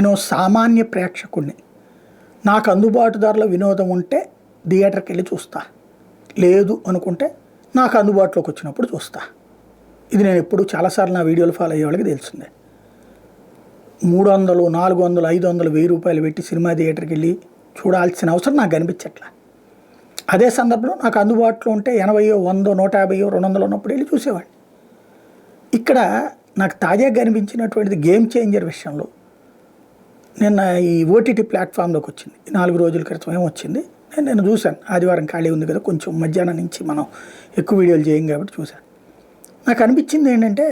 నేను సామాన్య ప్రేక్షకుడిని. నాకు అందుబాటుదారులో వినోదం ఉంటే థియేటర్కి వెళ్ళి చూస్తా, లేదు అనుకుంటే నాకు అందుబాటులోకి వచ్చినప్పుడు చూస్తా. ఇది నేను ఎప్పుడు చాలాసార్లు నా వీడియోలు ఫాలో అయ్యే వాళ్ళకి తెలిసిందే. 300, 400, 500, 1000 రూపాయలు పెట్టి సినిమా థియేటర్కి వెళ్ళి చూడాల్సిన అవసరం నాకు కనిపించట్లా. అదే సందర్భంలో నాకు అందుబాటులో ఉంటే 80, 100, 150, 200 ఉన్నప్పుడు వెళ్ళి చూసేవాడిని. ఇక్కడ నాకు తాజాగా కనిపించినటువంటిది గేమ్ చేంజర్ విషయంలో నిన్న ఈ ఓటీటీ ప్లాట్ఫామ్లోకి వచ్చింది. 4 రోజుల క్రితం ఏమో వచ్చింది. నేను చూశాను. ఆదివారం ఖాళీ ఉంది కదా, కొంచెం మధ్యాహ్నం నుంచి మనం ఎక్కువ వీడియోలు చేయం కాబట్టి చూశాను. నాకు అనిపించింది ఏంటంటే,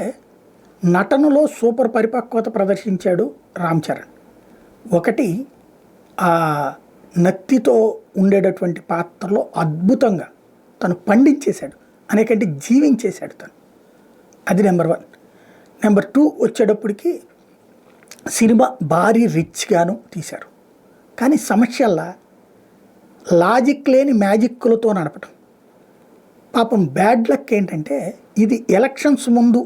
నటనలో సూపర్ పరిపక్వత ప్రదర్శించాడు రామ్ చరణ్. ఒకటి, ఆ నత్తితో ఉండేటటువంటి పాత్రలో అద్భుతంగా తను పండించేశాడు, అనేకంటే జీవించేశాడు తను. అది నెంబర్ 1. నెంబర్ 2 వచ్చేటప్పటికి సినిమా భారీ రిచ్గాను తీశారు. కానీ సమస్యల్లా లాజిక్ లేని మ్యాజిక్లతో నడపటం. పాపం బ్యాడ్ లక్ ఏంటంటే, ఇది ఎలక్షన్స్ ముందు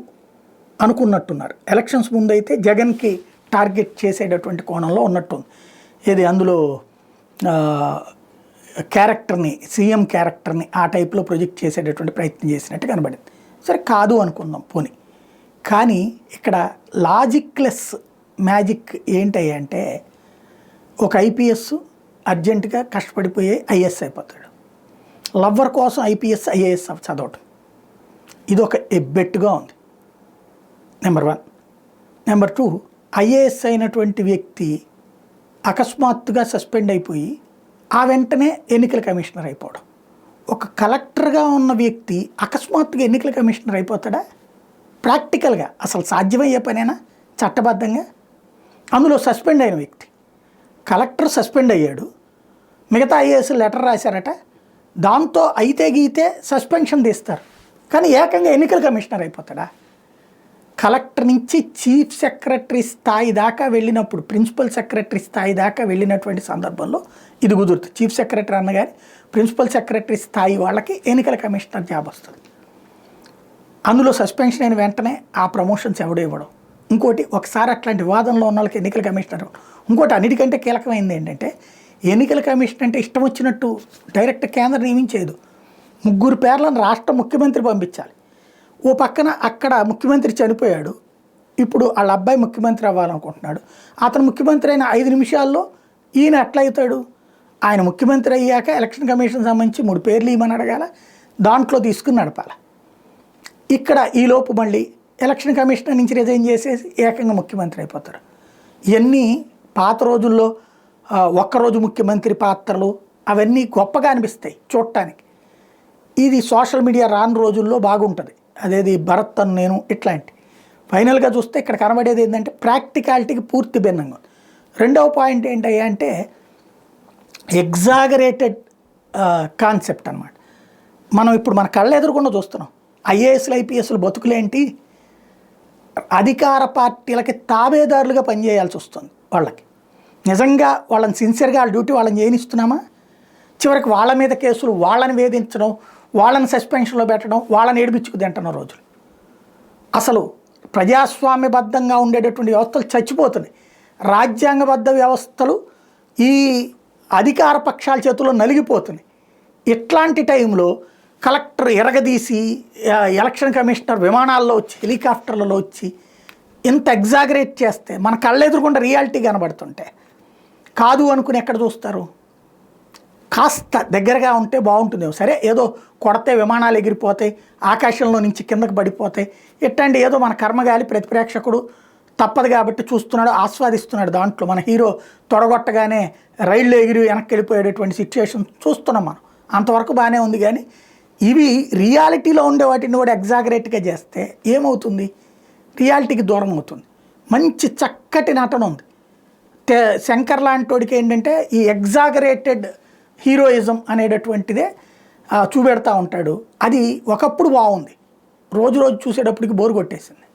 అనుకున్నట్టున్నారు. ఎలక్షన్స్ ముందు అయితే జగన్కి టార్గెట్ చేసేటటువంటి కోణంలో ఉన్నట్టుంది. ఏది అందులో క్యారెక్టర్ని, సీఎం క్యారెక్టర్ని ఆ టైప్లో ప్రొజెక్ట్ చేసేటటువంటి ప్రయత్నం చేసినట్టు కనబడింది. సరే కాదు అనుకుందాం పోనీ. కానీ ఇక్కడ లాజిక్లెస్ మ్యాజిక్ ఏంటంటే, ఒక ఐపీఎస్ అర్జెంటుగా కష్టపడిపోయే ఐఏఎస్ అయిపోతాడు. లవ్వర్ కోసం ఐపీఎస్ ఐఏఎస్ చదవటం, ఇది ఒక ఎబ్బెట్టుగా ఉంది. నెంబర్ 1. నెంబర్ 2, ఐఏఎస్ అయినటువంటి వ్యక్తి అకస్మాత్తుగా సస్పెండ్ అయిపోయి ఆ వెంటనే ఎన్నికల కమిషనర్ అయిపోవడం. ఒక కలెక్టర్గా ఉన్న వ్యక్తి అకస్మాత్తుగా ఎన్నికల కమిషనర్ అయిపోతాడా? ప్రాక్టికల్గా అసలు సాధ్యమయ్యే పనేనా చట్టబద్ధంగా? అందులో సస్పెండ్ అయిన వ్యక్తి, కలెక్టర్ సస్పెండ్ అయ్యాడు, మిగతా ఐఏఎస్ లెటర్ రాశారట, దాంతో అయితే గీతే సస్పెన్షన్ తీస్తారు, కానీ ఏకంగా ఎన్నికల కమిషనర్ అయిపోతాడా? కలెక్టర్ నుంచి చీఫ్ సెక్రటరీ స్థాయి దాకా వెళ్ళినప్పుడు, ప్రిన్సిపల్ సెక్రటరీ స్థాయి దాకా వెళ్ళినటువంటి సందర్భంలో ఇది కుదురుతుంది. చీఫ్ సెక్రటరీ అన్నగారి ప్రిన్సిపల్ సెక్రటరీ స్థాయి వాళ్ళకి ఎన్నికల కమిషనర్ జాబ్ వస్తుంది. అందులో సస్పెన్షన్ అయిన వెంటనే ఆ ప్రమోషన్స్ ఎవడో ఇవ్వడం. ఇంకోటి, ఒకసారి అట్లాంటి వివాదంలో ఉన్న వాళ్ళకి ఎన్నికల కమిషనర్. ఇంకోటి అన్నిటికంటే కీలకమైంది ఏంటంటే, ఎన్నికల కమిషన్ అంటే ఇష్టం వచ్చినట్టు డైరెక్ట్ కేంద్రం నియమించేది. 3 పేర్లను రాష్ట్ర ముఖ్యమంత్రి పంపించాలి. ఓ పక్కన అక్కడ ముఖ్యమంత్రి చనిపోయాడు, ఇప్పుడు వాళ్ళ అబ్బాయి ముఖ్యమంత్రి అవ్వాలనుకుంటున్నాడు. అతను ముఖ్యమంత్రి అయిన 5 నిమిషాల్లో ఈయన ఎట్లయితాడు? ఆయన ముఖ్యమంత్రి అయ్యాక ఎలక్షన్ కమిషన్ సంబంధించి 3 పేర్లు ఇవ్వమని అడగాల, దాంట్లో తీసుకుని నడపాలి. ఇక్కడ ఈలోపు మళ్ళీ ఎలక్షన్ కమిషనర్ నుంచి రిజైన్ చేసేసి ఏకంగా ముఖ్యమంత్రి అయిపోతారు. ఇవన్నీ పాత రోజుల్లో ఒక్కరోజు ముఖ్యమంత్రి పాత్రలు అవన్నీ గొప్పగా అనిపిస్తాయి చూడటానికి. ఇది సోషల్ మీడియా రాని రోజుల్లో బాగుంటుంది. అదేది భరత్ అని నేను ఇట్లాంటి. ఫైనల్గా చూస్తే ఇక్కడ కనబడేది ఏంటంటే, ప్రాక్టికాలిటీకి పూర్తి భిన్నంగా ఉంది. రెండవ పాయింట్ ఏంటంటే, ఎగ్జాగరేటెడ్ కాన్సెప్ట్ అనమాట. మనం ఇప్పుడు మన కళ్ళ ఎదురుకుండా చూస్తున్నాం. ఐఏఎస్లు ఐపీఎస్లు బతుకులేంటి, అధికార పార్టీలకి తాబేదారులుగా పనిచేయాల్సి వస్తుంది. వాళ్ళకి నిజంగా వాళ్ళని సిన్సియర్గా వాళ్ళ డ్యూటీ వాళ్ళని చేయనిస్తున్నామా? చివరికి వాళ్ళ మీద కేసులు, వాళ్ళని వేధించడం, వాళ్ళని సస్పెన్షన్లో పెట్టడం, వాళ్ళని ఏడిపించుకు తింటున్న రోజులు. అసలు ప్రజాస్వామ్యబద్ధంగా ఉండేటటువంటి వ్యవస్థలు చచ్చిపోతున్నాయి. రాజ్యాంగబద్ధ వ్యవస్థలు ఈ అధికార పక్షాల చేతుల్లో నలిగిపోతున్నాయి. ఇట్లాంటి టైంలో కలెక్టర్ ఎరగదీసి ఎలక్షన్ కమిషనర్ విమానాల్లో వచ్చి, హెలికాప్టర్లలో వచ్చి ఇంత ఎగ్జాగరేట్ చేస్తే మన కళ్ళెదురుకుండా రియాలిటీ కనబడుతుంటే కాదు అనుకుని ఎక్కడ చూస్తారు? కాస్త దగ్గరగా ఉంటే బాగుంటుందేమో. సరే, ఏదో కొడితే విమానాలు ఎగిరిపోతాయి, ఆకాశంలో నుంచి కిందకు పడిపోతాయి, ఇట్లాంటి ఏదో మన కర్మగాలి ప్రతి ప్రేక్షకుడు తప్పదు కాబట్టి చూస్తున్నాడు, ఆస్వాదిస్తున్నాడు. దాంట్లో మన హీరో తొడగొట్టగానే రైళ్ళు ఎగిరి వెనక్కి వెళ్ళిపోయేటటువంటి సిచ్యువేషన్ చూస్తున్నాం మనం. అంతవరకు బాగానే ఉంది. కానీ ఇవి రియాలిటీలో ఉండే వాటిని కూడా ఎగ్జాగరేట్గా చేస్తే ఏమవుతుంది? రియాలిటీకి దూరం అవుతుంది. మంచి చక్కటి నటన ఉంది. శంకర్ లాంటి వాడికి ఏంటంటే, ఈ ఎగ్జాగరేటెడ్ హీరోయిజం అనేటటువంటిదే చూపెడతా ఉంటాడు. అది ఒకప్పుడు బాగుంది, రోజు రోజు చూసేటప్పటికి బోరు కొట్టేసింది.